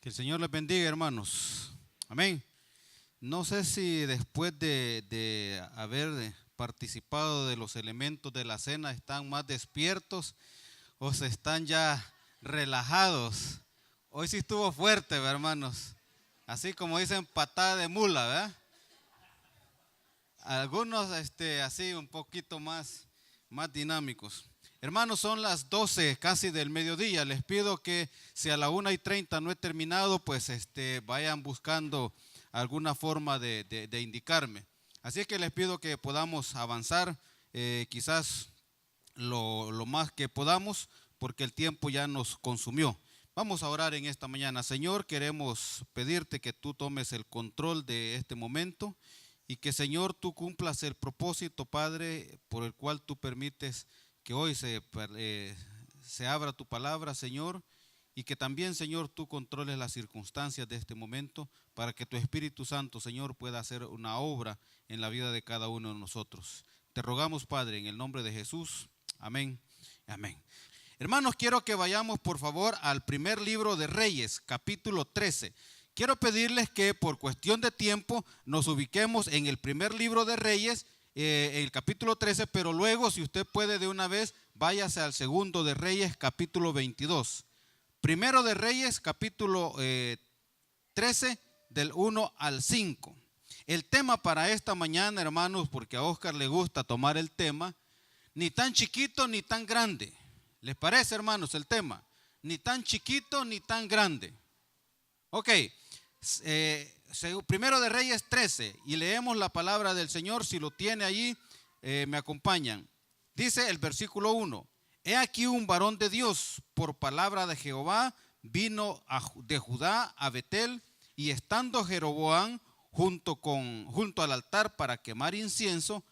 Que el Señor les bendiga, hermanos. Amén. No sé si después de haber participado de los elementos de la cena están más despiertos o se están ya relajados. Hoy sí estuvo fuerte, hermanos. Así como dicen, patada de mula, ¿verdad? Algunos así un poquito más dinámicos. Hermanos, son las 12 casi del mediodía. Les pido que si a la 1:30 no he terminado, pues vayan buscando alguna forma de indicarme. Así es que les pido que podamos avanzar quizás lo más que podamos, porque el tiempo ya nos consumió. Vamos a orar en esta mañana. Señor, queremos pedirte que tú tomes el control de este momento y que, Señor, tú cumplas el propósito, Padre, por el cual tú permites que hoy se abra tu palabra, Señor, y que también, Señor, tú controles las circunstancias de este momento para que tu Espíritu Santo, Señor, pueda hacer una obra en la vida de cada uno de nosotros. Te rogamos, Padre, en el nombre de Jesús. Amén. Amén. Hermanos, quiero que vayamos, por favor, al primer libro de Reyes, capítulo 13. Quiero pedirles que por cuestión de tiempo nos ubiquemos en el primer libro de Reyes, el capítulo 13, pero luego, si usted puede de una vez, váyase al segundo de Reyes, capítulo 22. Primero de Reyes, capítulo 13, del 1 al 5. El tema para esta mañana, hermanos, porque a Oscar le gusta tomar el tema, ni tan chiquito ni tan grande. ¿Les parece, hermanos, el tema? Ni tan chiquito ni tan grande. Ok. Primero de Reyes 13 y leemos la palabra del Señor. Si lo tiene allí, me acompañan. Dice el versículo 1: He aquí un varón de Dios, por palabra de Jehová, vino de Judá a Betel, y estando Jeroboam junto al altar para quemar incienso,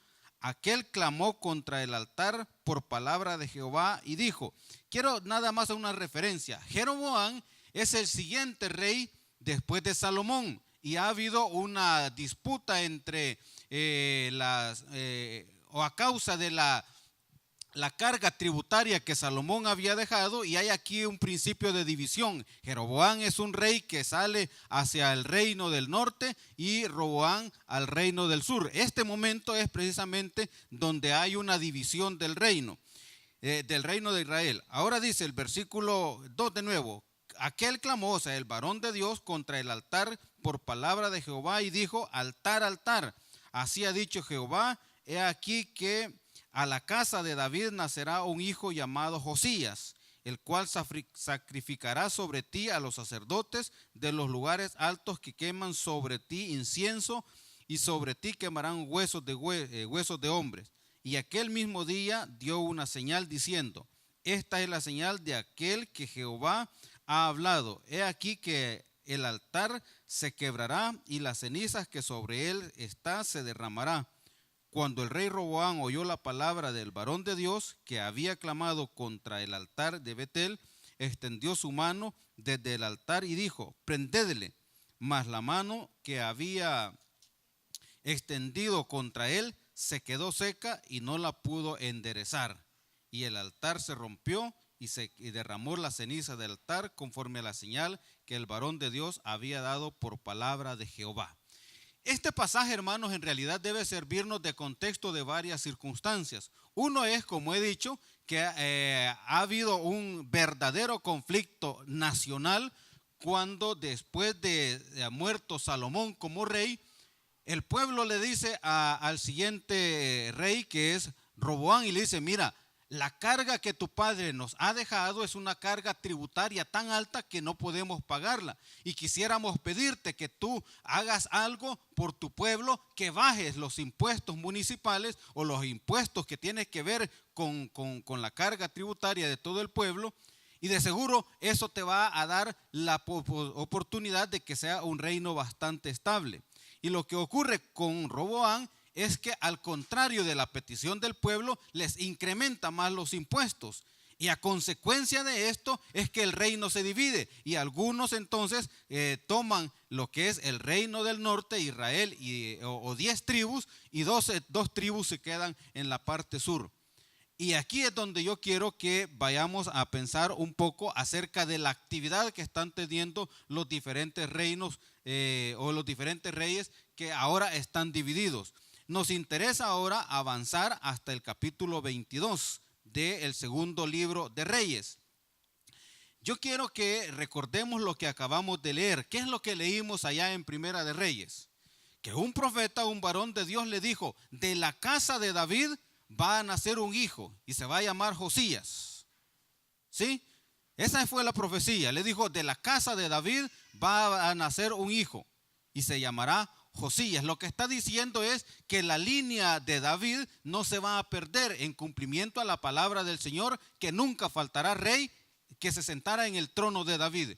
aquel clamó contra el altar por palabra de Jehová y dijo. Quiero nada más una referencia. Jeroboam es el siguiente rey después de Salomón, y ha habido una disputa entre o a causa de la carga tributaria que Salomón había dejado, y hay aquí un principio de división. Jeroboam es un rey que sale hacia el reino del norte y Roboam al reino del sur. Este momento es precisamente donde hay una división del reino de Israel. Ahora dice el versículo 2 de nuevo: Aquel clamó, o sea, el varón de Dios, contra el altar por palabra de Jehová y dijo: Altar, altar, así ha dicho Jehová, he aquí que a la casa de David nacerá un hijo llamado Josías, el cual sacrificará sobre ti a los sacerdotes de los lugares altos que queman sobre ti incienso, y sobre ti quemarán huesos de hombres. Y aquel mismo día dio una señal diciendo: Esta es la señal de aquel que Jehová ha hablado. He aquí que el altar se quebrará y las cenizas que sobre él está se derramará. Cuando el rey Roboam oyó la palabra del varón de Dios que había clamado contra el altar de Betel, extendió su mano desde el altar y dijo: Prendedle. Mas la mano que había extendido contra él se quedó seca y no la pudo enderezar. Y el altar se rompió y derramó la ceniza del altar conforme a la señal que el varón de Dios había dado por palabra de Jehová. Este pasaje, hermanos, en realidad debe servirnos de contexto de varias circunstancias. Uno es, como he dicho, que ha habido un verdadero conflicto nacional cuando, después de muerto Salomón como rey, el pueblo le dice al siguiente rey, que es Roboam, y le dice: mira, la carga que tu padre nos ha dejado es una carga tributaria tan alta que no podemos pagarla, y quisiéramos pedirte que tú hagas algo por tu pueblo, que bajes los impuestos municipales o los impuestos que tienen que ver con la carga tributaria de todo el pueblo, y de seguro eso te va a dar la oportunidad de que sea un reino bastante estable. Y lo que ocurre con Roboam es que, al contrario de la petición del pueblo, les incrementa más los impuestos, y a consecuencia de esto es que el reino se divide, y algunos entonces toman lo que es el reino del norte, Israel, o 10 tribus, y dos tribus se quedan en la parte sur. Y aquí es donde yo quiero que vayamos a pensar un poco acerca de la actividad que están teniendo los diferentes reinos o los diferentes reyes que ahora están divididos. Nos interesa ahora avanzar hasta el capítulo 22 del segundo libro de Reyes. Yo quiero que recordemos lo que acabamos de leer. ¿Qué es lo que leímos allá en Primera de Reyes? Que un profeta, un varón de Dios le dijo, de la casa de David va a nacer un hijo y se va a llamar Josías. ¿Sí? Esa fue la profecía. Le dijo, de la casa de David va a nacer un hijo y se llamará Josías. Lo que está diciendo es que la línea de David no se va a perder en cumplimiento a la palabra del Señor, que nunca faltará rey que se sentara en el trono de David.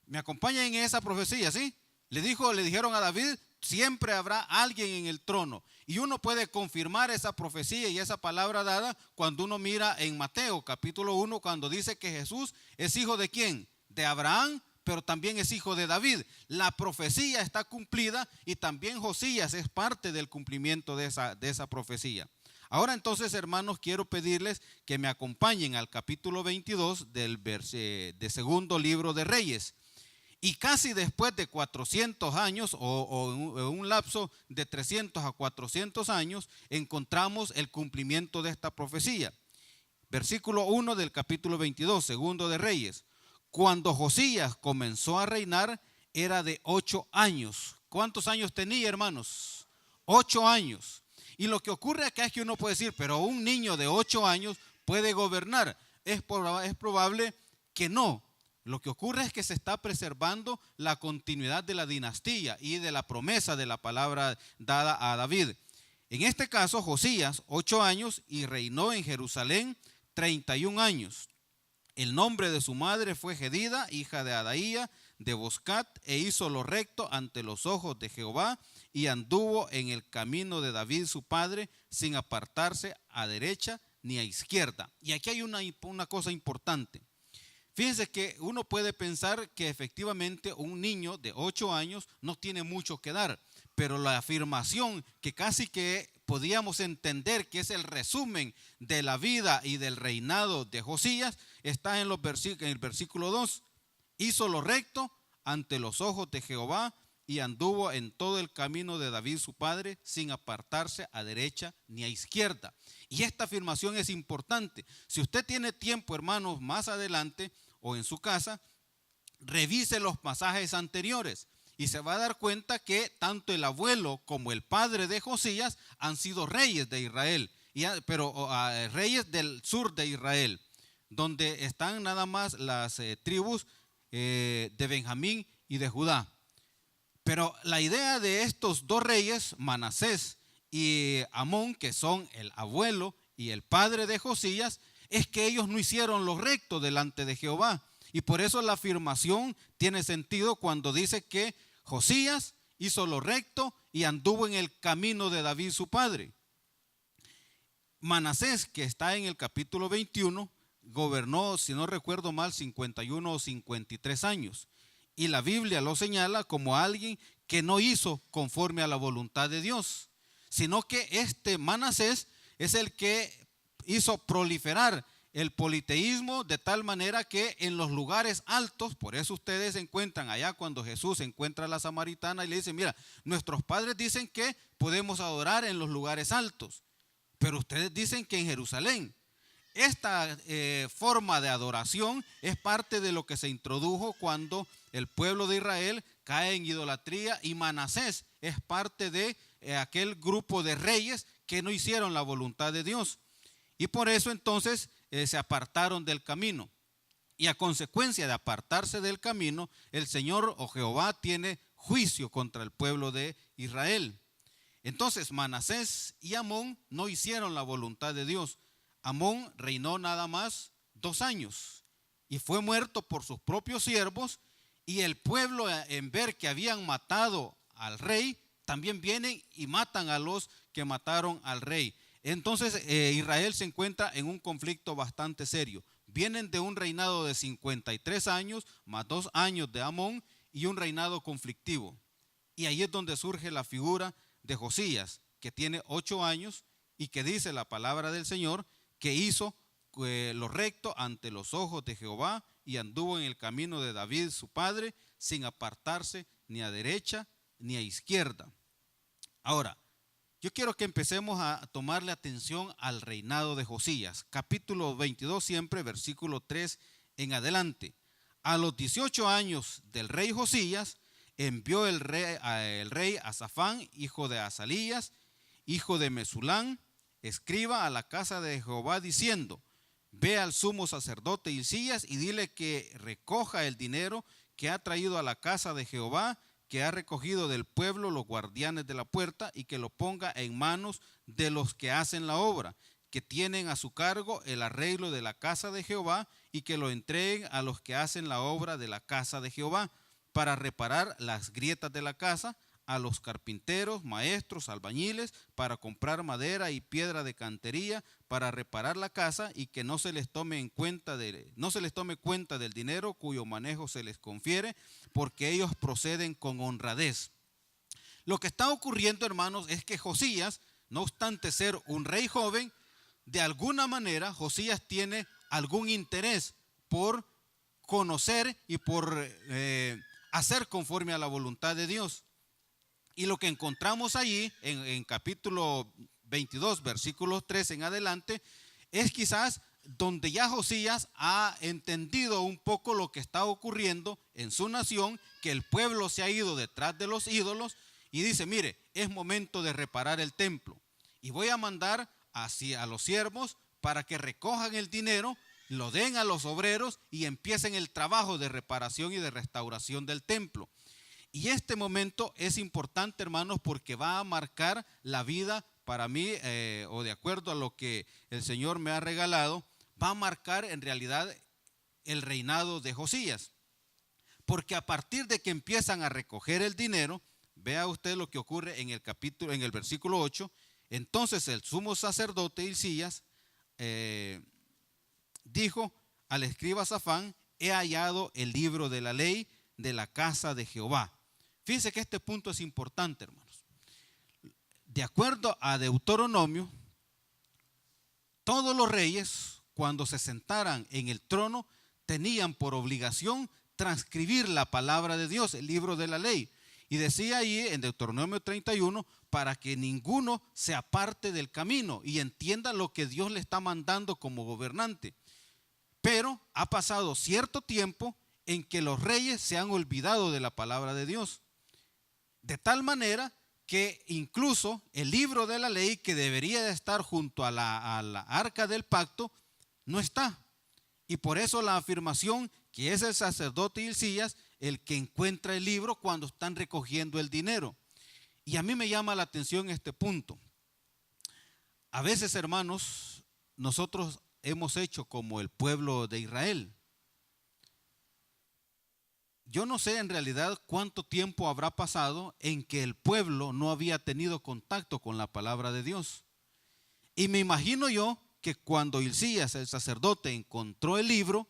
¿Me acompañan en esa profecía? ¿Sí? Le dijeron a David, siempre habrá alguien en el trono. Y uno puede confirmar esa profecía y esa palabra dada cuando uno mira en Mateo capítulo 1, cuando dice que Jesús es hijo de ¿quién? De Abraham, pero también es hijo de David. La profecía está cumplida y también Josías es parte del cumplimiento de esa profecía. Ahora entonces, hermanos, quiero pedirles que me acompañen al capítulo 22 de segundo libro de Reyes. Y casi después de 400 años o en un lapso de 300 a 400 años, encontramos el cumplimiento de esta profecía. Versículo 1 del capítulo 22, segundo de Reyes. Cuando Josías comenzó a reinar, era de 8 años. ¿Cuántos años tenía, hermanos? 8 años. Y lo que ocurre acá es que uno puede decir, pero un niño de 8 años puede gobernar. Es probable que no. Lo que ocurre es que se está preservando la continuidad de la dinastía y de la promesa de la palabra dada a David. En este caso, Josías, 8 años, y reinó en Jerusalén 31 años. El nombre de su madre fue Jedida, hija de Adaía, de Boscat, e hizo lo recto ante los ojos de Jehová, y anduvo en el camino de David su padre, sin apartarse a derecha ni a izquierda. Y aquí hay una cosa importante. Fíjense que uno puede pensar que efectivamente un niño de 8 años no tiene mucho que dar, pero la afirmación que casi que podíamos entender que es el resumen de la vida y del reinado de Josías está en el versículo 2. Hizo lo recto ante los ojos de Jehová y anduvo en todo el camino de David su padre, sin apartarse a derecha ni a izquierda. Y esta afirmación es importante. Si usted tiene tiempo, hermanos, más adelante o en su casa, revise los pasajes anteriores y se va a dar cuenta que tanto el abuelo como el padre de Josías han sido reyes de Israel, pero reyes del sur de Israel, donde están nada más las tribus de Benjamín y de Judá. Pero la idea de estos dos reyes, Manasés y Amón, que son el abuelo y el padre de Josías, es que ellos no hicieron lo recto delante de Jehová. Y por eso la afirmación tiene sentido cuando dice que Josías hizo lo recto y anduvo en el camino de David su padre. Manasés, que está en el capítulo 21, gobernó, si no recuerdo mal, 51 o 53 años. Y la Biblia lo señala como alguien que no hizo conforme a la voluntad de Dios, sino que este Manasés es el que hizo proliferar el politeísmo de tal manera que en los lugares altos, por eso ustedes encuentran allá cuando Jesús encuentra a la samaritana y le dice, mira, nuestros padres dicen que podemos adorar en los lugares altos, pero ustedes dicen que en Jerusalén. Esta forma de adoración es parte de lo que se introdujo cuando el pueblo de Israel cae en idolatría, y Manasés es parte de aquel grupo de reyes que no hicieron la voluntad de Dios. Y por eso entonces se apartaron del camino. Y a consecuencia de apartarse del camino, el Señor o Jehová tiene juicio contra el pueblo de Israel. Entonces Manasés y Amón no hicieron la voluntad de Dios. Amón reinó nada más 2 años y fue muerto por sus propios siervos, y el pueblo, en ver que habían matado al rey, también vienen y matan a los que mataron al rey. Entonces Israel se encuentra en un conflicto bastante serio. Vienen de un reinado de 53 años, más 2 años de Amón, y un reinado conflictivo. Y ahí es donde surge la figura de Josías, que tiene 8 años y que dice la palabra del Señor que hizo lo recto ante los ojos de Jehová y anduvo en el camino de David su padre, sin apartarse ni a derecha ni a izquierda. Ahora, yo quiero que empecemos a tomarle atención al reinado de Josías. Capítulo 22 siempre, versículo 3 en adelante. A los 18 años del rey Josías, envió el rey a Safán, hijo de Azalías, hijo de Mesulán, escriba a la casa de Jehová, diciendo: ve al sumo sacerdote Hilcías y dile que recoja el dinero que ha traído a la casa de Jehová, que ha recogido del pueblo los guardianes de la puerta, y que lo ponga en manos de los que hacen la obra, que tienen a su cargo el arreglo de la casa de Jehová, y que lo entreguen a los que hacen la obra de la casa de Jehová, para reparar las grietas de la casa, a los carpinteros, maestros, albañiles, para comprar madera y piedra de cantería, para reparar la casa, y que no se les tome cuenta del dinero cuyo manejo se les confiere, porque ellos proceden con honradez. Lo que está ocurriendo, hermanos, es que Josías, no obstante ser un rey joven, de alguna manera Josías tiene algún interés por conocer y por hacer conforme a la voluntad de Dios. Y lo que encontramos allí en capítulo 22, versículos 3 en adelante, es quizás donde ya Josías ha entendido un poco lo que está ocurriendo en su nación, que el pueblo se ha ido detrás de los ídolos, y dice: mire, es momento de reparar el templo, y voy a mandar a los siervos para que recojan el dinero, lo den a los obreros y empiecen el trabajo de reparación y de restauración del templo. Y este momento es importante, hermanos, porque va a marcar la vida para mí, o de acuerdo a lo que el Señor me ha regalado, va a marcar en realidad el reinado de Josías. Porque a partir de que empiezan a recoger el dinero, vea usted lo que ocurre en el versículo 8. Entonces el sumo sacerdote Hilcías dijo al escriba Safán: he hallado el libro de la ley de la casa de Jehová. Fíjense que este punto es importante, hermanos. De acuerdo a Deuteronomio, todos los reyes, cuando se sentaran en el trono, tenían por obligación transcribir la palabra de Dios, el libro de la ley. Y decía ahí en Deuteronomio 31, para que ninguno se aparte del camino y entienda lo que Dios le está mandando como gobernante. Pero ha pasado cierto tiempo en que los reyes se han olvidado de la palabra de Dios. De tal manera que incluso el libro de la ley, que debería de estar junto a la arca del pacto, no está. Y por eso la afirmación que es el sacerdote Hilcías el que encuentra el libro cuando están recogiendo el dinero. Y a mí me llama la atención este punto. A veces, hermanos, nosotros hemos hecho como el pueblo de Israel. Yo no sé en realidad cuánto tiempo habrá pasado en que el pueblo no había tenido contacto con la palabra de Dios. Y me imagino yo que cuando Hilcías, el sacerdote, encontró el libro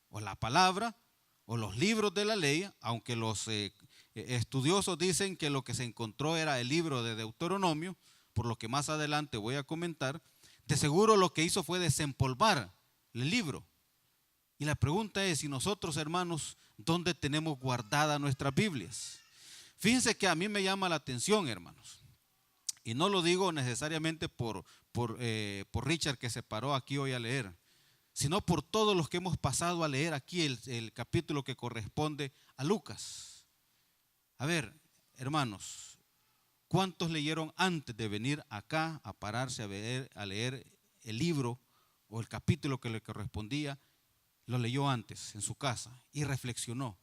o la palabra o los libros de la ley, aunque los estudiosos dicen que lo que se encontró era el libro de Deuteronomio, por lo que más adelante voy a comentar, de seguro lo que hizo fue desempolvar el libro. Y la pregunta es: si nosotros, hermanos, ¿dónde tenemos guardadas nuestras Biblias? Fíjense que a mí me llama la atención, hermanos, y no lo digo necesariamente por Richard, que se paró aquí hoy a leer, sino por todos los que hemos pasado a leer aquí el capítulo que corresponde a Lucas. A ver, hermanos, ¿cuántos leyeron antes de venir acá a pararse a leer el libro o el capítulo que le correspondía? Lo leyó antes en su casa y reflexionó.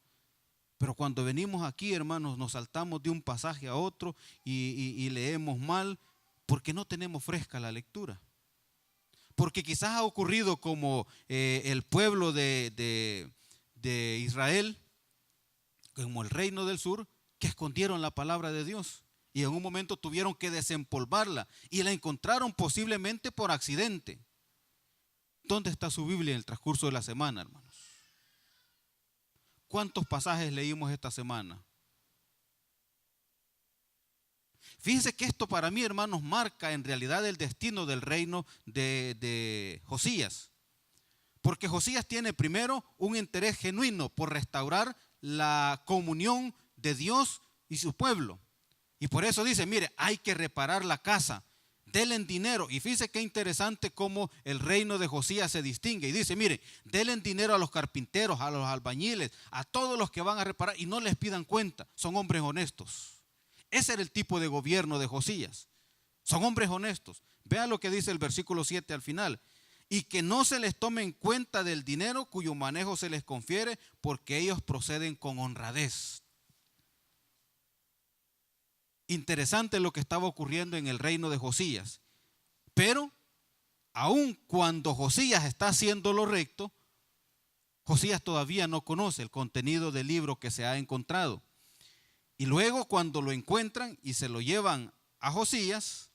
Pero cuando venimos aquí, hermanos, nos saltamos de un pasaje a otro y leemos mal porque no tenemos fresca la lectura. Porque quizás ha ocurrido como el pueblo de Israel, como el reino del sur, que escondieron la palabra de Dios y en un momento tuvieron que desempolvarla y la encontraron posiblemente por accidente. ¿Dónde está su Biblia en el transcurso de la semana, hermanos? ¿Cuántos pasajes leímos esta semana? Fíjense que esto para mí, hermanos, marca en realidad el destino del reino de Josías. Porque Josías tiene primero un interés genuino por restaurar la comunión de Dios y su pueblo. Y por eso dice, mire, hay que reparar la casa, denle dinero. Y fíjense qué interesante cómo el reino de Josías se distingue. Y dice, mire, denle dinero a los carpinteros, a los albañiles, a todos los que van a reparar y no les pidan cuenta. Son hombres honestos. Ese era el tipo de gobierno de Josías. Son hombres honestos. Vea lo que dice el versículo 7 al final. Y que no se les tome en cuenta del dinero cuyo manejo se les confiere, porque ellos proceden con honradez. Interesante lo que estaba ocurriendo en el reino de Josías. Pero aun cuando Josías está haciendo lo recto, Josías todavía no conoce el contenido del libro que se ha encontrado. Y luego cuando lo encuentran y se lo llevan a Josías,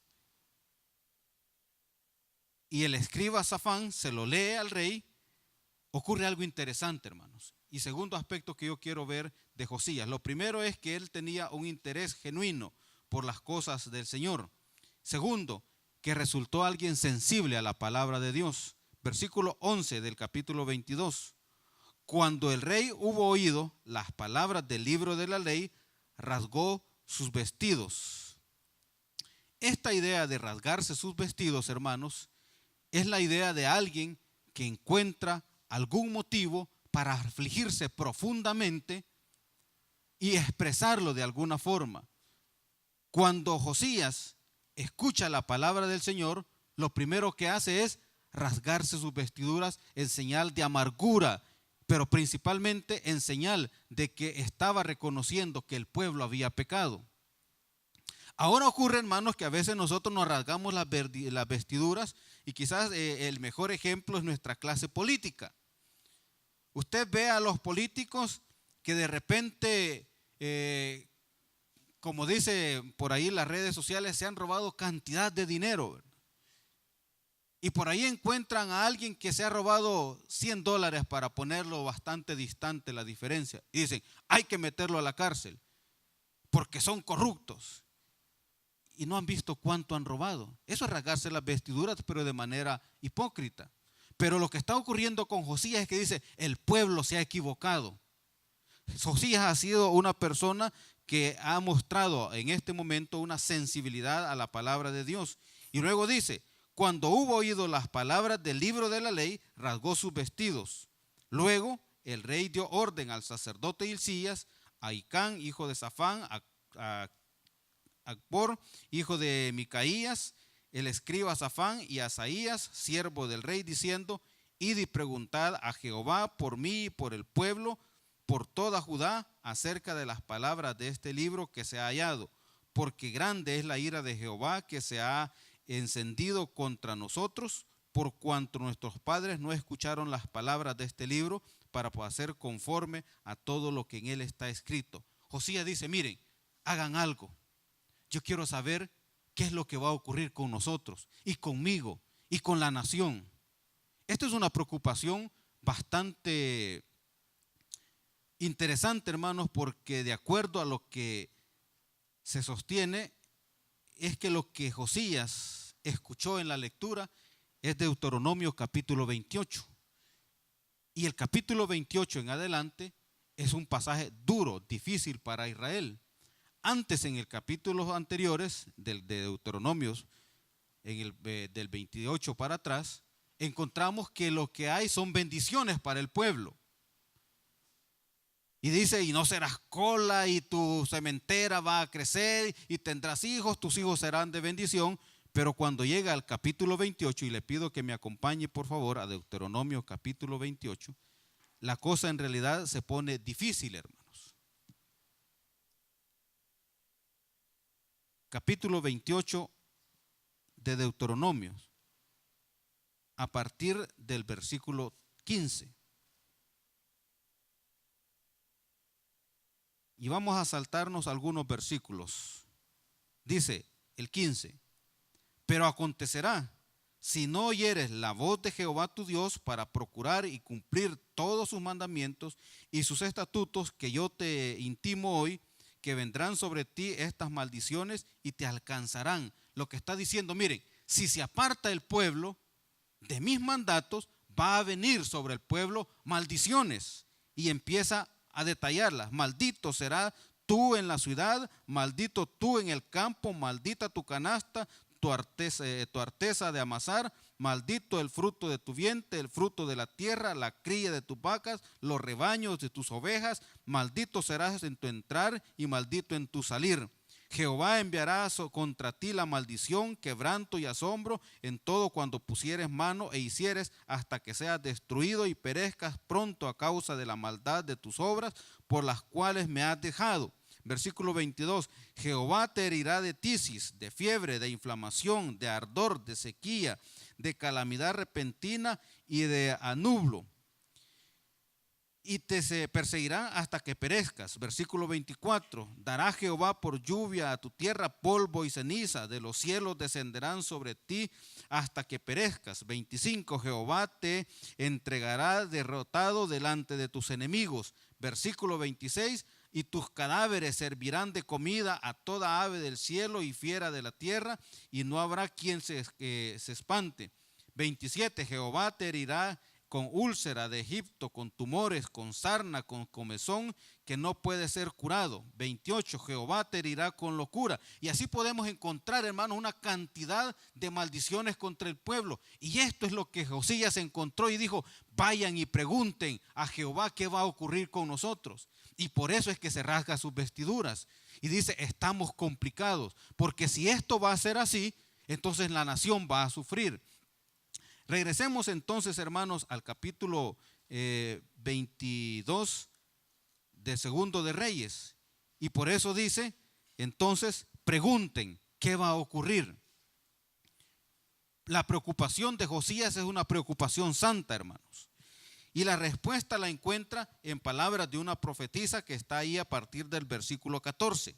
y el escriba Safán se lo lee al rey, ocurre algo interesante, hermanos. Y segundo aspecto que yo quiero ver de Josías. Lo primero es que él tenía un interés genuino por las cosas del Señor. Segundo, que resultó alguien sensible a la palabra de Dios. Versículo 11 del capítulo 22. Cuando el rey hubo oído las palabras del libro de la ley, rasgó sus vestidos. Esta idea de rasgarse sus vestidos, hermanos, es la idea de alguien que encuentra algún motivo para afligirse profundamente y expresarlo de alguna forma. Cuando Josías escucha la palabra del Señor, lo primero que hace es rasgarse sus vestiduras en señal de amargura, pero principalmente en señal de que estaba reconociendo que el pueblo había pecado. Ahora ocurre, hermanos, que a veces nosotros nos rasgamos las vestiduras y quizás el mejor ejemplo es nuestra clase política. Usted ve a los políticos que de repente, como dice por ahí las redes sociales, se han robado cantidad de dinero, ¿verdad? Y por ahí encuentran a alguien que se ha robado $100 para ponerlo bastante distante la diferencia. Y dicen, hay que meterlo a la cárcel porque son corruptos. Y no han visto cuánto han robado. Eso es rasgarse las vestiduras, pero de manera hipócrita. Pero lo que está ocurriendo con Josías es que dice, el pueblo se ha equivocado. Josías ha sido una persona que ha mostrado en este momento una sensibilidad a la palabra de Dios. Y luego dice, cuando hubo oído las palabras del libro de la ley, rasgó sus vestidos. Luego el rey dio orden al sacerdote Hilcías, a Hicán, hijo de Safán, a Acbor, hijo de Micaías, el escriba Safán, y a Asaías, siervo del rey, diciendo, id y preguntad a Jehová por mí y por el pueblo, por toda Judá, acerca de las palabras de este libro que se ha hallado, porque grande es la ira de Jehová que se ha encendido contra nosotros, por cuanto nuestros padres no escucharon las palabras de este libro para hacer conforme a todo lo que en él está escrito. Josías dice, miren, hagan algo. Yo quiero saber qué es lo que va a ocurrir con nosotros y conmigo y con la nación. Esto es una preocupación bastante interesante, hermanos, porque de acuerdo a lo que se sostiene, es que lo que Josías escuchó en la lectura es Deuteronomio capítulo 28. Y el capítulo 28 en adelante es un pasaje duro, difícil para Israel. Antes, en el capítulos anteriores de Deuteronomios, del 28 para atrás, encontramos que lo que hay son bendiciones para el pueblo. Y dice, y no serás cola, y tu sementera va a crecer, y tendrás hijos, tus hijos serán de bendición. Pero cuando llega al capítulo 28, y le pido que me acompañe por favor a Deuteronomio capítulo 28, la cosa en realidad se pone difícil, hermanos. Capítulo 28 de Deuteronomio, a partir del versículo 15. Y vamos a saltarnos algunos versículos. Dice el 15, pero acontecerá, si no oyeres la voz de Jehová tu Dios para procurar y cumplir todos sus mandamientos y sus estatutos que yo te intimo hoy, que vendrán sobre ti estas maldiciones y te alcanzarán. Lo que está diciendo, miren, si se aparta el pueblo de mis mandatos, va a venir sobre el pueblo maldiciones. Y empieza a detallarlas. Maldito será tú en la ciudad, maldito tú en el campo, maldita tu canasta, tu arteza de amasar, maldito el fruto de tu vientre, el fruto de la tierra, la cría de tus vacas, los rebaños de tus ovejas, maldito serás en tu entrar y maldito en tu salir. Jehová enviará contra ti la maldición, quebranto y asombro en todo cuando pusieres mano e hicieres hasta que seas destruido y perezcas pronto a causa de la maldad de tus obras por las cuales me has dejado. Versículo 22, Jehová te herirá de tisis, de fiebre, de inflamación, de ardor, de sequía, de calamidad repentina y de anublo. Y te se perseguirá hasta que perezcas. Versículo 24, dará Jehová por lluvia a tu tierra polvo y ceniza, de los cielos descenderán sobre ti hasta que perezcas. 25, Jehová te entregará derrotado delante de tus enemigos. Versículo 26, y tus cadáveres servirán de comida a toda ave del cielo y fiera de la tierra, y no habrá quien se espante. 27, Jehová te herirá con úlcera de Egipto, con tumores, con sarna, con comezón que no puede ser curado. 28, Jehová te herirá con locura. Y así podemos encontrar, hermanos, una cantidad de maldiciones contra el pueblo. Y esto es lo que Josías encontró y dijo, vayan y pregunten a Jehová qué va a ocurrir con nosotros. Y por eso es que se rasga sus vestiduras y dice, estamos complicados, porque si esto va a ser así, entonces la nación va a sufrir. Regresemos entonces, hermanos, al capítulo 22 de Segundo de Reyes. Y por eso dice, entonces, pregunten, ¿qué va a ocurrir? La preocupación de Josías es una preocupación santa, hermanos. Y la respuesta la encuentra en palabras de una profetisa que está ahí a partir del versículo 14.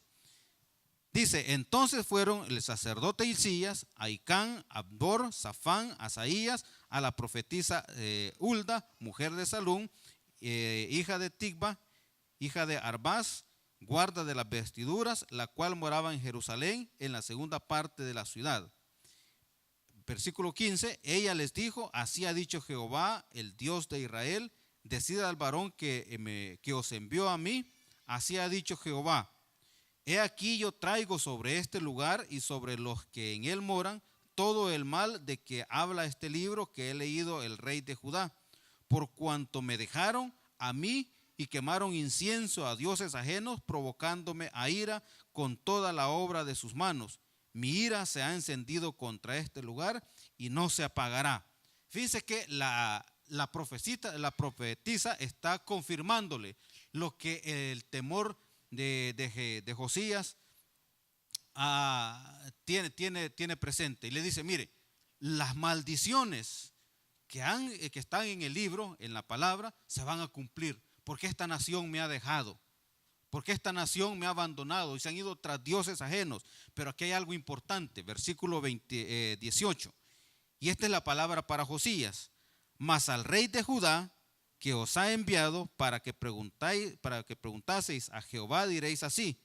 Dice, entonces fueron el sacerdote Hilcías, Ahicam, Abdor, Safán, Asaías, a la profetisa Hulda, mujer de Salum, hija de Tigba, hija de Arbaz, guarda de las vestiduras, la cual moraba en Jerusalén, en la segunda parte de la ciudad. Versículo 15, ella les dijo, así ha dicho Jehová, el Dios de Israel, decid al varón que os envió a mí, así ha dicho Jehová. He aquí yo traigo sobre este lugar y sobre los que en él moran todo el mal de que habla este libro que he leído el rey de Judá, por cuanto me dejaron a mí y quemaron incienso a dioses ajenos, provocándome a ira con toda la obra de sus manos. Mi ira se ha encendido contra este lugar y no se apagará. Fíjense que la profetisa está confirmándole lo que el temor de Josías tiene presente. Y le dice, mire, las maldiciones que están en el libro, en la palabra, se van a cumplir. Porque esta nación me ha dejado. Porque esta nación me ha abandonado y se han ido tras dioses ajenos. Pero aquí hay algo importante, versículo 18. Y esta es la palabra para Josías. Mas al rey de Judá, que os ha enviado para que preguntaseis a Jehová, diréis así,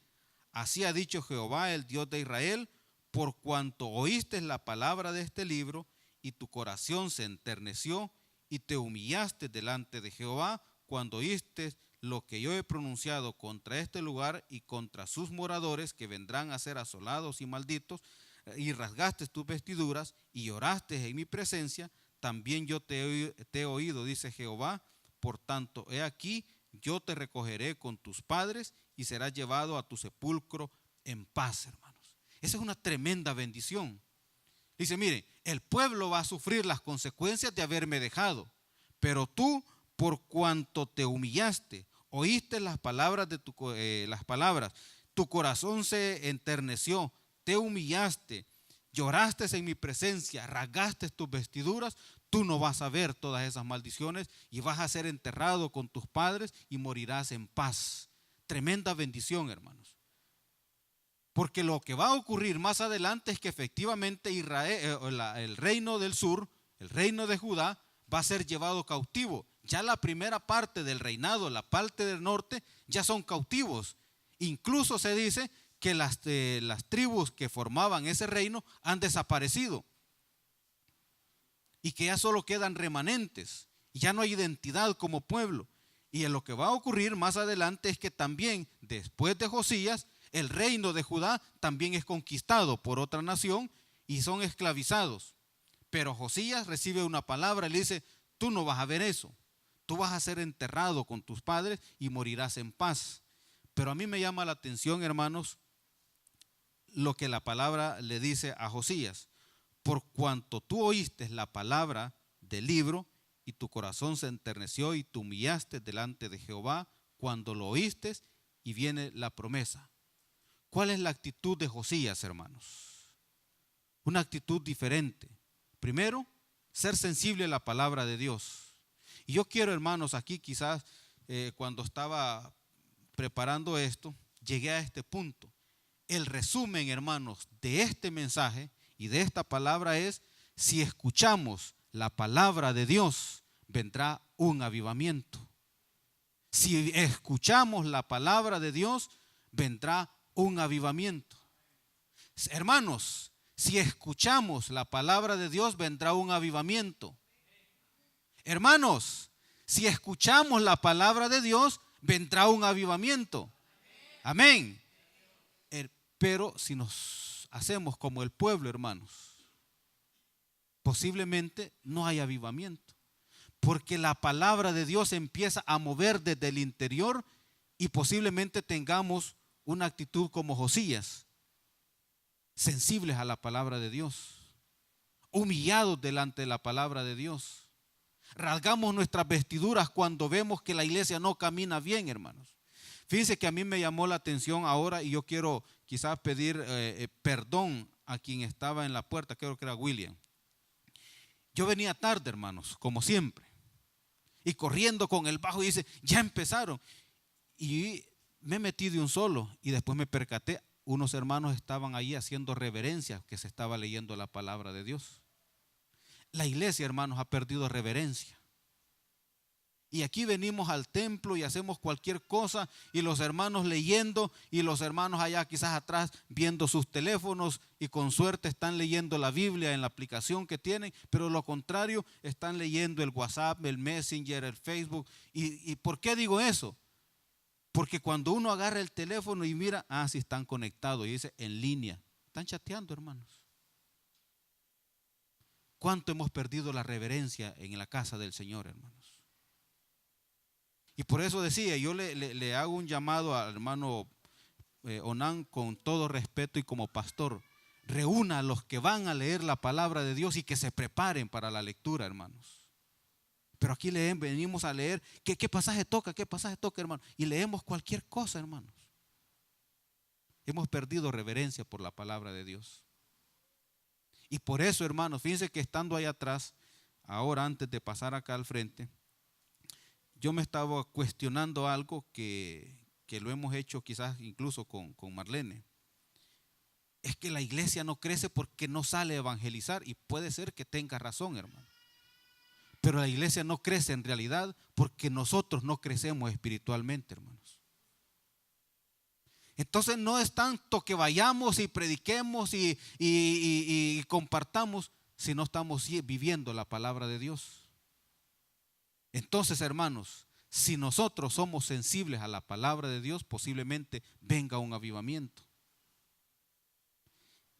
así ha dicho Jehová, el Dios de Israel, por cuanto oíste la palabra de este libro, y tu corazón se enterneció, y te humillaste delante de Jehová, cuando oíste lo que yo he pronunciado contra este lugar y contra sus moradores, que vendrán a ser asolados y malditos, y rasgaste tus vestiduras, y lloraste en mi presencia, también yo te he oído, dice Jehová. Por tanto, he aquí, yo te recogeré con tus padres y serás llevado a tu sepulcro en paz, hermanos. Esa es una tremenda bendición. Dice, mire, el pueblo va a sufrir las consecuencias de haberme dejado, pero tú, por cuanto te humillaste, oíste las palabras, tu corazón se enterneció, te humillaste, lloraste en mi presencia, rasgaste tus vestiduras, tú no vas a ver todas esas maldiciones y vas a ser enterrado con tus padres y morirás en paz. Tremenda bendición, hermanos. Porque lo que va a ocurrir más adelante es que efectivamente el reino del sur, el reino de Judá, va a ser llevado cautivo. Ya la primera parte del reinado, la parte del norte, ya son cautivos. Incluso se dice que las tribus que formaban ese reino han desaparecido y que ya solo quedan remanentes, ya no hay identidad como pueblo. Y en lo que va a ocurrir más adelante es que también después de Josías, el reino de Judá también es conquistado por otra nación y son esclavizados. Pero Josías recibe una palabra y le dice: tú no vas a ver eso, tú vas a ser enterrado con tus padres y morirás en paz. Pero a mí me llama la atención, hermanos, lo que la palabra le dice a Josías: por cuanto tú oíste la palabra del libro y tu corazón se enterneció y te humillaste delante de Jehová cuando lo oíste, y viene la promesa. ¿Cuál es la actitud de Josías, hermanos? Una actitud diferente. Primero, ser sensible a la palabra de Dios. Y yo quiero, hermanos, aquí quizás cuando estaba preparando esto, llegué a este punto. El resumen, hermanos, de este mensaje y de esta palabra es: si escuchamos la palabra de Dios, vendrá un avivamiento. Si escuchamos la palabra de Dios, vendrá un avivamiento. Hermanos, si escuchamos la palabra de Dios, vendrá un avivamiento. Hermanos, si escuchamos la palabra de Dios, vendrá un avivamiento. Amén. Pero si nos hacemos como el pueblo, hermanos, posiblemente no hay avivamiento, porque la palabra de Dios empieza a mover desde el interior y posiblemente tengamos una actitud como Josías, sensibles a la palabra de Dios, humillados delante de la palabra de Dios. Rasgamos nuestras vestiduras cuando vemos que la iglesia no camina bien, hermanos. Fíjense que a mí me llamó la atención ahora, y yo quiero quizás pedir perdón a quien estaba en la puerta, creo que era William. Yo venía tarde, hermanos, como siempre, y corriendo con el bajo, y dice: ya empezaron. Y me metí de un solo, y después me percaté, unos hermanos estaban ahí haciendo reverencia, que se estaba leyendo la palabra de Dios. La iglesia, hermanos, ha perdido reverencia. Y aquí venimos al templo y hacemos cualquier cosa, y los hermanos leyendo, y los hermanos allá quizás atrás viendo sus teléfonos, y con suerte están leyendo la Biblia en la aplicación que tienen, pero lo contrario, están leyendo el WhatsApp, el Messenger, el Facebook. ¿Y por qué digo eso? Porque cuando uno agarra el teléfono y mira, sí están conectados, y dice en línea, están chateando, hermanos. ¿Cuánto hemos perdido la reverencia en la casa del Señor, hermanos? Y por eso decía, yo le hago un llamado al hermano Onan con todo respeto y como pastor: reúna a los que van a leer la palabra de Dios y que se preparen para la lectura, hermanos. Pero aquí venimos a leer, ¿qué pasaje toca? ¿Qué pasaje toca, hermano? Y leemos cualquier cosa, hermanos. Hemos perdido reverencia por la palabra de Dios. Y por eso, hermanos, fíjense que estando ahí atrás, ahora antes de pasar acá al frente, yo me estaba cuestionando algo que lo hemos hecho quizás incluso con Marlene. Es que la iglesia no crece porque no sale a evangelizar, y puede ser que tenga razón, hermano. Pero la iglesia no crece en realidad porque nosotros no crecemos espiritualmente, hermanos. Entonces no es tanto que vayamos y prediquemos y compartamos si no estamos viviendo la palabra de Dios. Entonces, hermanos, si nosotros somos sensibles a la palabra de Dios, posiblemente venga un avivamiento.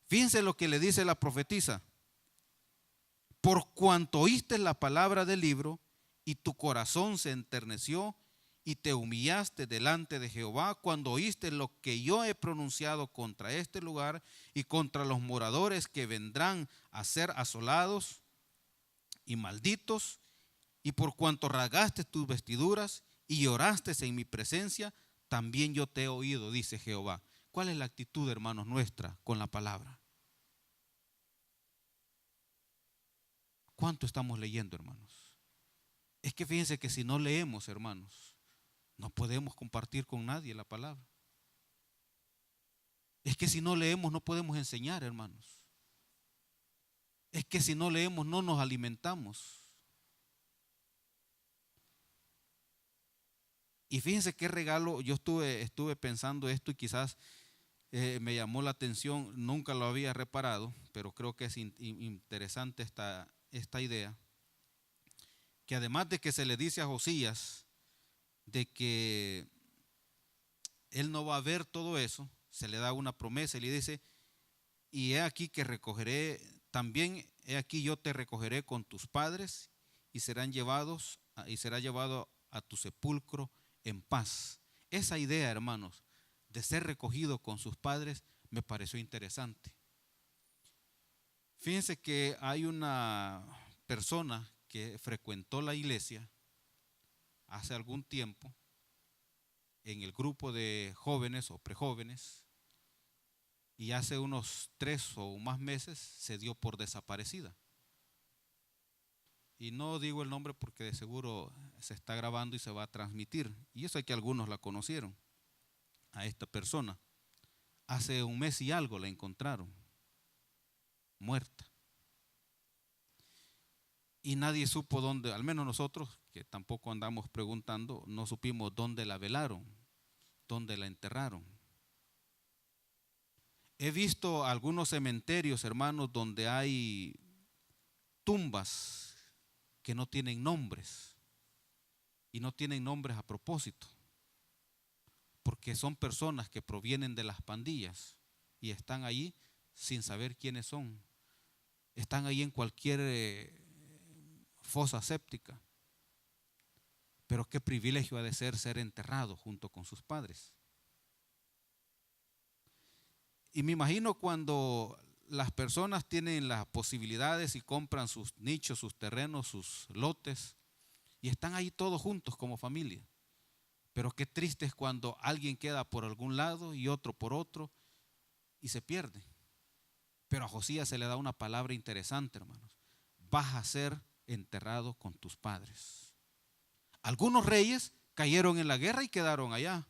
Fíjense lo que le dice la profetisa: por cuanto oíste la palabra del libro y tu corazón se enterneció y te humillaste delante de Jehová cuando oíste lo que yo he pronunciado contra este lugar y contra los moradores que vendrán a ser asolados y malditos, y por cuanto rasgaste tus vestiduras y lloraste en mi presencia, también yo te he oído, dice Jehová. ¿Cuál es la actitud, hermanos, nuestra con la palabra? ¿Cuánto estamos leyendo, hermanos? Es que fíjense que si no leemos, hermanos, no podemos compartir con nadie la palabra. Es que si no leemos no podemos enseñar, hermanos. Es que si no leemos no nos alimentamos. Y fíjense qué regalo, yo estuve pensando esto y quizás me llamó la atención, nunca lo había reparado, pero creo que es interesante esta idea, que además de que se le dice a Josías de que él no va a ver todo eso, se le da una promesa y le dice, y he aquí que recogeré, también he aquí yo te recogeré con tus padres y será llevado a tu sepulcro en paz. Esa idea, hermanos, de ser recogido con sus padres me pareció interesante. Fíjense que hay una persona que frecuentó la iglesia hace algún tiempo en el grupo de jóvenes o prejóvenes, y hace unos 3 o más meses se dio por desaparecida. Y no digo el nombre porque de seguro se está grabando y se va a transmitir. Y eso es que algunos la conocieron, a esta persona. Hace un mes y algo la encontraron, muerta. Y nadie supo dónde, al menos nosotros, que tampoco andamos preguntando, no supimos dónde la velaron, dónde la enterraron. He visto algunos cementerios, hermanos, donde hay tumbas que no tienen nombres, y no tienen nombres a propósito, porque son personas que provienen de las pandillas y están ahí sin saber quiénes son. Están ahí en cualquier fosa séptica. Pero qué privilegio ha de ser enterrado junto con sus padres. Y me imagino cuando las personas tienen las posibilidades y compran sus nichos, sus terrenos, sus lotes, y están ahí todos juntos como familia. Pero qué triste es cuando alguien queda por algún lado y otro por otro y se pierde. Pero a Josías se le da una palabra interesante, hermanos. Vas a ser enterrado con tus padres. Algunos reyes cayeron en la guerra y quedaron allá.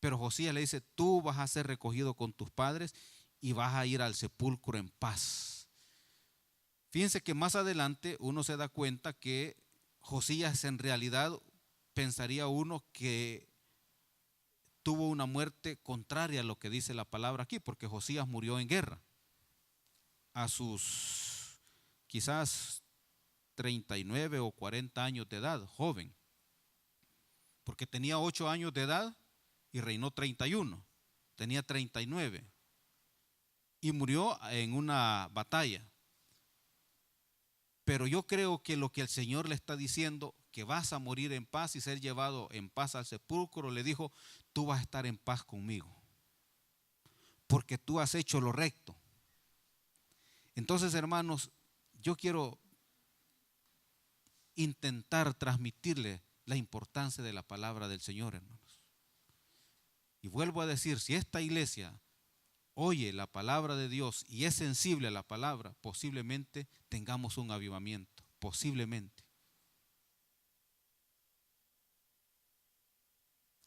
Pero Josías le dice, tú vas a ser recogido con tus padres y vas a ir al sepulcro en paz. Fíjense que más adelante uno se da cuenta que Josías en realidad pensaría uno que tuvo una muerte contraria a lo que dice la palabra aquí, porque Josías murió en guerra a sus quizás 39 o 40 años de edad, joven, porque tenía 8 años de edad y reinó 31, tenía 39 y murió en una batalla. Pero yo creo que lo que el Señor le está diciendo, que vas a morir en paz y ser llevado en paz al sepulcro, le dijo, tú vas a estar en paz conmigo, porque tú has hecho lo recto. Entonces, hermanos, yo quiero intentar transmitirle la importancia de la palabra del Señor, hermanos. Y vuelvo a decir, si esta iglesia oye la palabra de Dios y es sensible a la palabra, posiblemente tengamos un avivamiento, posiblemente.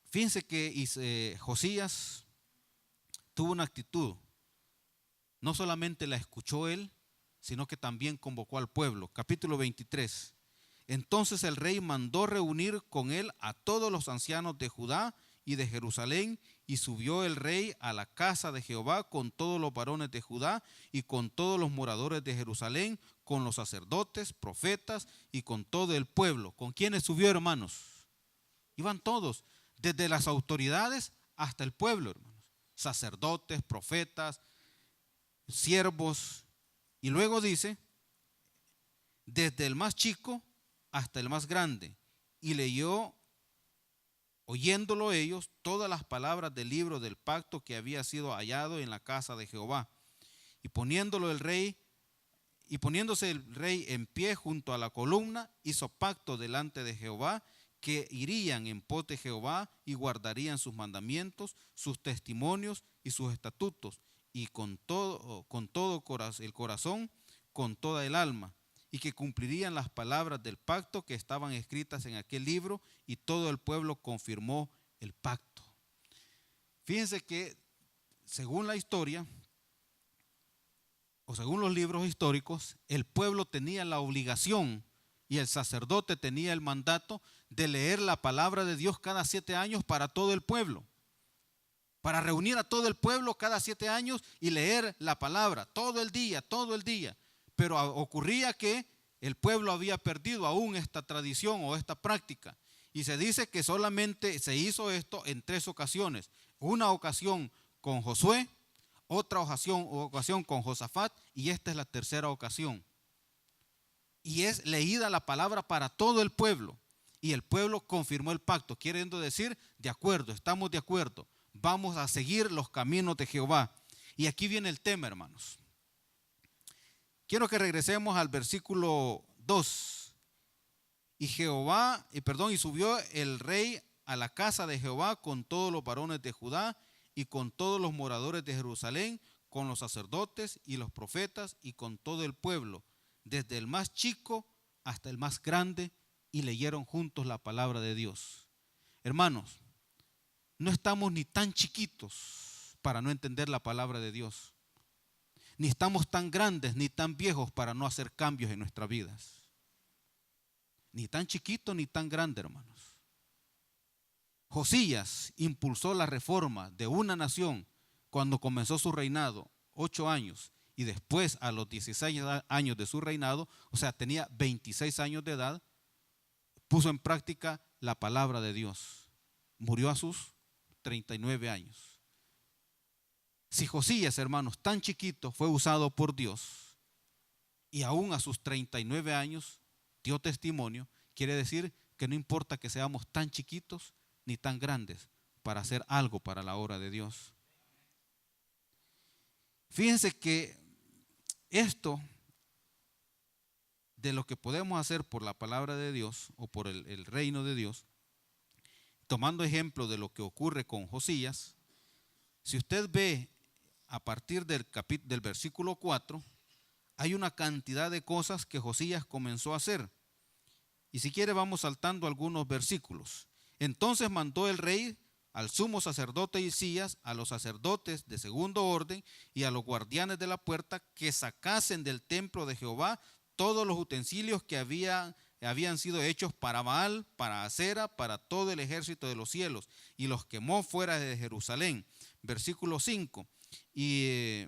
Fíjense que Josías tuvo una actitud, no solamente la escuchó él, sino que también convocó al pueblo. Capítulo 23. Entonces el rey mandó reunir con él a todos los ancianos de Judá y de Jerusalén, y subió el rey a la casa de Jehová con todos los varones de Judá y con todos los moradores de Jerusalén, con los sacerdotes, profetas y con todo el pueblo. ¿Con quiénes subió, hermanos? Iban todos, desde las autoridades hasta el pueblo, hermanos. Sacerdotes, profetas, siervos. Y luego dice, desde el más chico hasta el más grande. Y leyó, oyéndolo ellos, todas las palabras del libro del pacto que había sido hallado en la casa de Jehová. Y poniéndose el rey en pie junto a la columna, hizo pacto delante de Jehová, que irían en pos de Jehová y guardarían sus mandamientos, sus testimonios y sus estatutos, y con todo el corazón, con toda el alma, y que cumplirían las palabras del pacto que estaban escritas en aquel libro, y todo el pueblo confirmó el pacto. Fíjense que según la historia, o según los libros históricos, el pueblo tenía la obligación y el sacerdote tenía el mandato de leer la palabra de Dios cada 7 años para todo el pueblo. Para reunir a todo el pueblo cada 7 años y leer la palabra todo el día, todo el día. Pero ocurría que el pueblo había perdido aún esta tradición o esta práctica. Y se dice que solamente se hizo esto en 3 ocasiones. Una ocasión con Josué, otra ocasión con Josafat, y esta es la tercera ocasión. Y es leída la palabra para todo el pueblo. Y el pueblo confirmó el pacto, queriendo decir, de acuerdo, estamos de acuerdo. Vamos a seguir los caminos de Jehová. Y aquí viene el tema, hermanos. Quiero que regresemos al versículo 2. Y subió el rey a la casa de Jehová con todos los varones de Judá y con todos los moradores de Jerusalén, con los sacerdotes y los profetas y con todo el pueblo, desde el más chico hasta el más grande, y leyeron juntos la palabra de Dios. Hermanos, no estamos ni tan chiquitos para no entender la palabra de Dios, ni estamos tan grandes ni tan viejos para no hacer cambios en nuestras vidas. Ni tan chiquito ni tan grande, hermanos. Josías impulsó la reforma de una nación cuando comenzó su reinado, 8 años, y después a los 16 años de su reinado, o sea, tenía 26 años de edad, puso en práctica la palabra de Dios. Murió a sus 39 años. Si Josías, hermanos, tan chiquito fue usado por Dios y aún a sus 39 años dio testimonio, quiere decir que no importa que seamos tan chiquitos ni tan grandes para hacer algo para la obra de Dios. Fíjense que esto de lo que podemos hacer por la palabra de Dios o por el reino de Dios, tomando ejemplo de lo que ocurre con Josías, si usted ve a partir del versículo 4, hay una cantidad de cosas que Josías comenzó a hacer. Y si quiere vamos saltando algunos versículos. Entonces mandó el rey al sumo sacerdote Hilcías, a los sacerdotes de segundo orden y a los guardianes de la puerta que sacasen del templo de Jehová todos los utensilios que habían sido hechos para Baal, para Acera, para todo el ejército de los cielos, y los quemó fuera de Jerusalén. Versículo 5. Y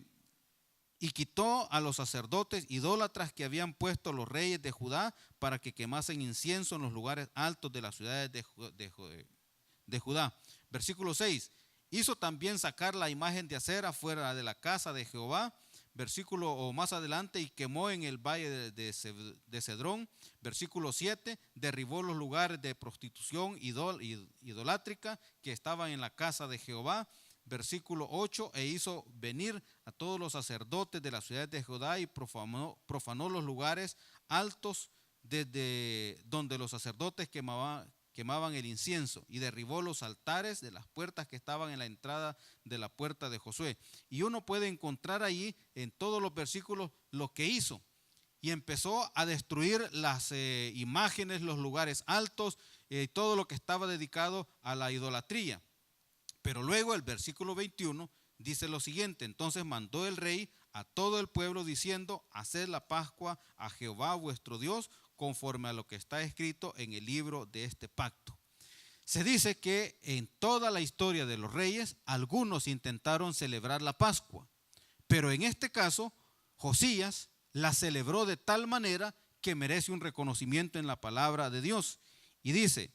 quitó a los sacerdotes idólatras que habían puesto los reyes de Judá para que quemasen incienso en los lugares altos de las ciudades de Judá. Versículo 6. Hizo también sacar la imagen de Acera fuera de la casa de Jehová. Versículo o más adelante, y quemó en el valle de Cedrón. Versículo 7, derribó los lugares de prostitución idolátrica que estaban en la casa de Jehová. Versículo 8, e hizo venir a todos los sacerdotes de las ciudades de Judá y profanó los lugares altos desde donde los sacerdotes quemaban el incienso, y derribó los altares de las puertas que estaban en la entrada de la puerta de Josué. Y uno puede encontrar ahí en todos los versículos lo que hizo, y empezó a destruir las imágenes, los lugares altos, todo lo que estaba dedicado a la idolatría. Pero luego el versículo 21 dice lo siguiente: entonces mandó el rey a todo el pueblo diciendo: haced la Pascua a Jehová vuestro Dios, conforme a lo que está escrito en el libro de este pacto. Se dice que en toda la historia de los reyes, algunos intentaron celebrar la Pascua, pero en este caso, Josías la celebró de tal manera que merece un reconocimiento en la palabra de Dios. Y dice,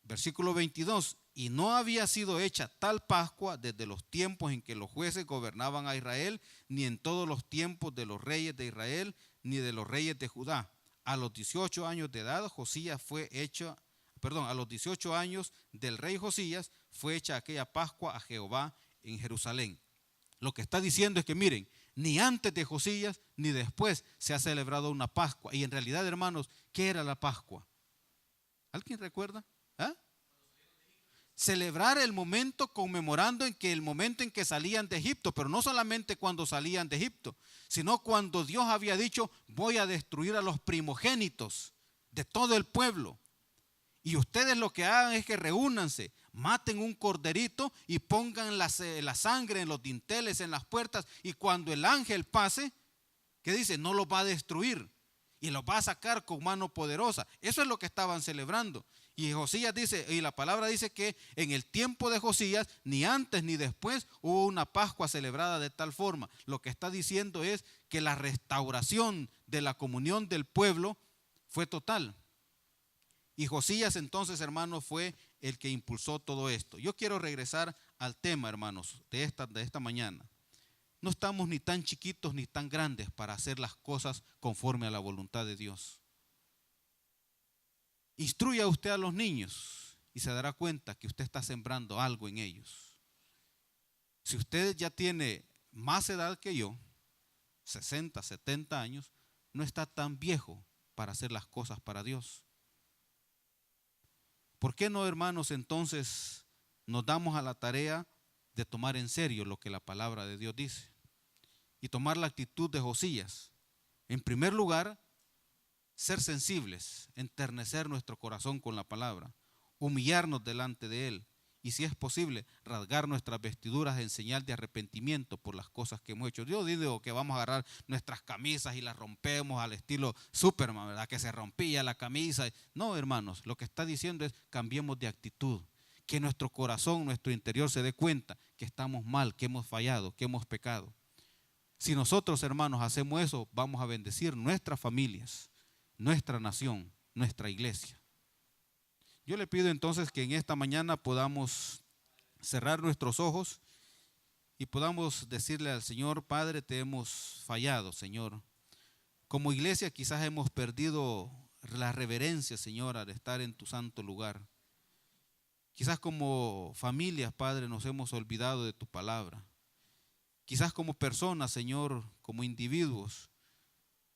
versículo 22, y no había sido hecha tal Pascua desde los tiempos en que los jueces gobernaban a Israel, ni en todos los tiempos de los reyes de Israel, ni de los reyes de Judá. A los 18 años de edad, a los 18 años del rey Josías, fue hecha aquella Pascua a Jehová en Jerusalén. Lo que está diciendo es que miren, ni antes de Josías ni después se ha celebrado una Pascua. Y en realidad, hermanos, ¿qué era la Pascua? ¿Alguien recuerda? Celebrar el momento conmemorando el momento en que salían de Egipto, pero no solamente cuando salían de Egipto, sino cuando Dios había dicho: voy a destruir a los primogénitos de todo el pueblo. Y ustedes lo que hagan es que reúnanse, maten un corderito y pongan la sangre en los dinteles, en las puertas, y cuando el ángel pase, ¿qué dice? No los va a destruir. y los va a sacar con mano poderosa. Eso es lo que estaban celebrando. Y Josías dice, y la palabra dice que en el tiempo de Josías, ni antes ni después, hubo una Pascua celebrada de tal forma. Lo que está diciendo es que la restauración de la comunión del pueblo fue total. Y Josías entonces, hermanos, fue el que impulsó todo esto. Yo quiero regresar al tema, hermanos, de esta mañana. No estamos ni tan chiquitos ni tan grandes para hacer las cosas conforme a la voluntad de Dios. Instruya usted a los niños y se dará cuenta que usted está sembrando algo en ellos. Si usted ya tiene más edad que yo, 60, 70 años, no está tan viejo para hacer las cosas para Dios. ¿Por qué no, hermanos, entonces nos damos a la tarea de tomar en serio lo que la palabra de Dios dice? Y tomar la actitud de Josías. En primer lugar, ser sensibles, enternecer nuestro corazón con la palabra, humillarnos delante de Él y, si es posible, rasgar nuestras vestiduras en señal de arrepentimiento por las cosas que hemos hecho. Yo digo que vamos a agarrar nuestras camisas y las rompemos al estilo Superman, ¿verdad? Que se rompía la camisa. No, hermanos, lo que está diciendo es cambiemos de actitud, que nuestro corazón, nuestro interior se dé cuenta que estamos mal, que hemos fallado, que hemos pecado. Si nosotros, hermanos, hacemos eso, vamos a bendecir nuestras familias, nuestra nación, nuestra iglesia. Yo le pido entonces que en esta mañana podamos cerrar nuestros ojos y podamos decirle al Señor: Padre, te hemos fallado, Señor. Como iglesia quizás hemos perdido la reverencia, Señor, al estar en tu santo lugar. Quizás como familias, Padre, nos hemos olvidado de tu palabra. Quizás como personas, Señor, como individuos,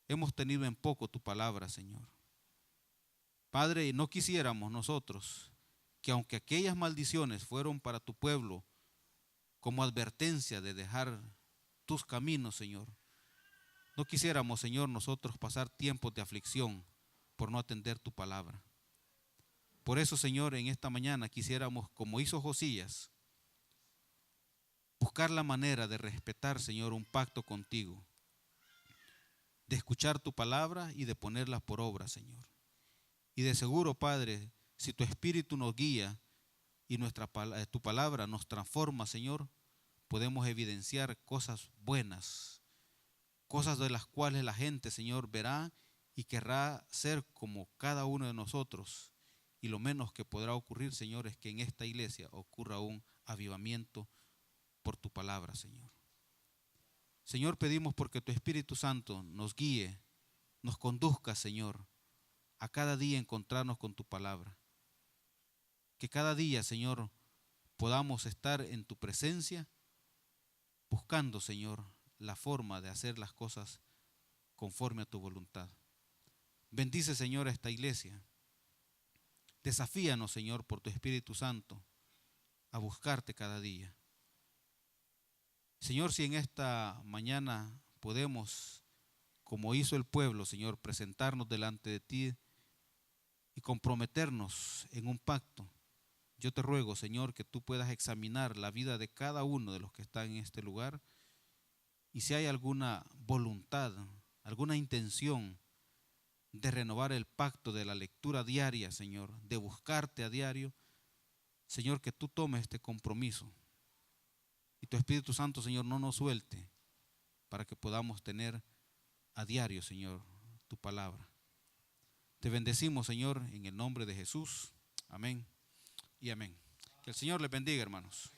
hemos tenido en poco tu palabra, Señor. Padre, no quisiéramos nosotros que, aunque aquellas maldiciones fueron para tu pueblo como advertencia de dejar tus caminos, Señor, no quisiéramos, Señor, nosotros pasar tiempos de aflicción por no atender tu palabra. Por eso, Señor, en esta mañana quisiéramos, como hizo Josías, buscar la manera de respetar, Señor, un pacto contigo, de escuchar tu palabra y de ponerla por obra, Señor. Y de seguro, Padre, si tu Espíritu nos guía y tu palabra nos transforma, Señor, podemos evidenciar cosas buenas, cosas de las cuales la gente, Señor, verá y querrá ser como cada uno de nosotros. Y lo menos que podrá ocurrir, Señor, es que en esta iglesia ocurra un avivamiento por tu palabra, Señor. Señor, pedimos porque tu Espíritu Santo nos guíe, nos conduzca, Señor, a cada día encontrarnos con tu palabra. Que cada día, Señor, podamos estar en tu presencia, buscando, Señor, la forma de hacer las cosas conforme a tu voluntad. Bendice, Señor, a esta iglesia. Desafíanos, Señor, por tu Espíritu Santo, a buscarte cada día. Señor, si en esta mañana podemos, como hizo el pueblo, Señor, presentarnos delante de ti y comprometernos en un pacto, yo te ruego, Señor, que tú puedas examinar la vida de cada uno de los que están en este lugar, y si hay alguna voluntad, alguna intención de renovar el pacto de la lectura diaria, Señor, de buscarte a diario, Señor, que tú tomes este compromiso y tu Espíritu Santo, Señor, no nos suelte para que podamos tener a diario, Señor, tu palabra. Te bendecimos, Señor, en el nombre de Jesús. Amén y amén. Que el Señor les bendiga, hermanos.